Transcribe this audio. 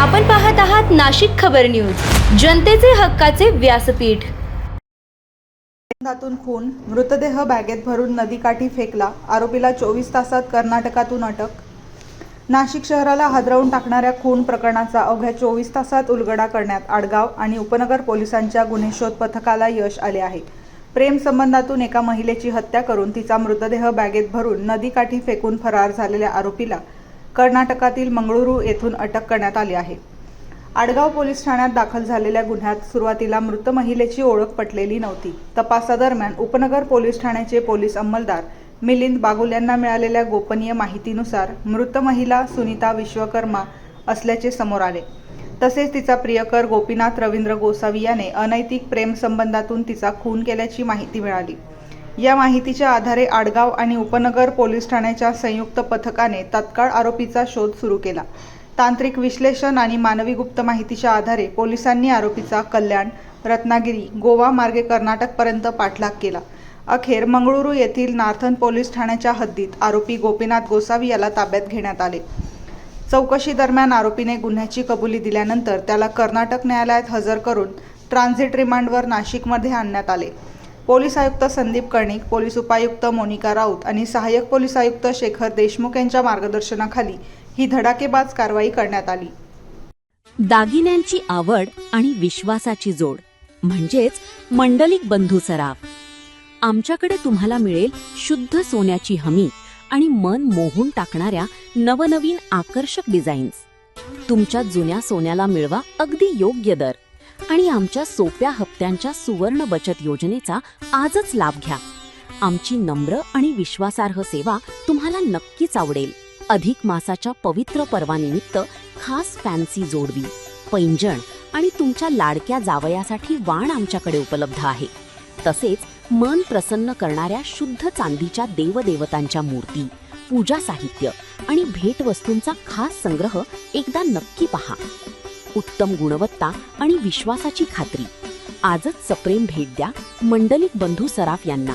आपण पाहत आहात नाशिक खबर न्यूज, जनतेचे हक्काचे व्यासपीठ। धातून खून, मृतदेह बॅगेत भरून नदीकाठी फेकला, आरोपीला 24 तासात कर्नाटकातून अटक। नाशिक शहराला हादरवून टाकणाऱ्या खून प्रकरणाचा अवघ्या 24 तासात उलगडा करण्यात आडगाव आणि उपनगर पोलिसांच्या गुन्हे शोध पथकाला यश आले आहे। प्रेम संबंधातून एका महिलेची हत्या करून तिचा मृतदेह बॅगेत भरून नदीकाठी फेकून फरार झालेल्या आरोपीला कर्नाटकातील मंगळुरू येथून अटक करण्यात आली आहे। आडगाव पोलीस ठाण्यात दाखल झालेल्या गुन्ह्यात सुरुवातीला मृत महिलेची ओळख पटलेली नव्हती। तपासादरम्यान उपनगर पोलीस ठाण्याचे पोलीस अंमलदार मिलिंद बागुल यांना मिळालेल्या गोपनीय माहितीनुसार मृत महिला सुनीता विश्वकर्मा असल्याचे समोर आले। तसेच तिचा प्रियकर गोपीनाथ रवींद्र गोसावी याने अनैतिक प्रेम संबंधातून तिचा खून केल्याची माहिती मिळाली। या माहितीच्या आधारे आडगाव आणि उपनगर पोलीस ठाण्याच्या संयुक्त पथकाने तात्काळ आरोपीचा शोध सुरू केला। तांत्रिक विश्लेषण आणि मानवी गुप्त माहितीच्या आधारे पोलिसांनी आरोपीचा कल्याण, रत्नागिरी, गोवा मार्गे कर्नाटकपर्यंत पाठलाग केला। अखेर मंगळुरू येथील नार्थन पोलीस ठाण्याच्या हद्दीत आरोपी गोपीनाथ गोसावी याला ताब्यात घेण्यात आले। चौकशी दरम्यान आरोपीने गुन्ह्याची कबुली दिल्यानंतर त्याला कर्नाटक न्यायालयात हजर करून ट्रान्झिट रिमांडवर नाशिकमध्ये आणण्यात आले। पोलीस आयुक्त संदीप कर्णिक, पोलीस उपायुक्त मोनिका राऊत आणि सहाय्यक पोलीस आयुक्त शेखर देशमुख यांच्या मार्गदर्शनाखाली ही धडाकेबाज कारवाई करण्यात आली। दागिन्यांची आवड आणि विश्वासाची जोड म्हणजेच मंडलिक बंधू सराफ। आमच्याकडे तुम्हाला मिळेल शुद्ध सोन्याची हमी आणि मन मोहून टाकणाऱ्या नवनवीन आकर्षक डिझाईन्स। तुमच्या जुन्या सोन्याला मिळवा अगदी योग्य दर आणि आमच्या सोप्या हप्त्यांच्या सुवर्ण बचत योजनेचा आजच लाभ घ्या। आमची नम्र आणि विश्वासार्ह सेवा तुम्हाला नक्कीच आवडेल। अधिक मासाच्या पवित्र पर्वानिमित्त खास फॅन्सी जोडवी, पैंजण आणि तुमच्या लाडक्या जावयासाठी वाण आमच्याकडे उपलब्ध आहे। तसेच मन प्रसन्न करणाऱ्या शुद्ध चांदीच्या देवदेवतांच्या मूर्ती, पूजा साहित्य आणि भेटवस्तूंचा खास संग्रह एकदा नक्की पहा। उत्तम गुणवत्ता आणि विश्वासाची खात्री। आजच सप्रेम भेट द्या मंडलिक बंधू सराफ यांना।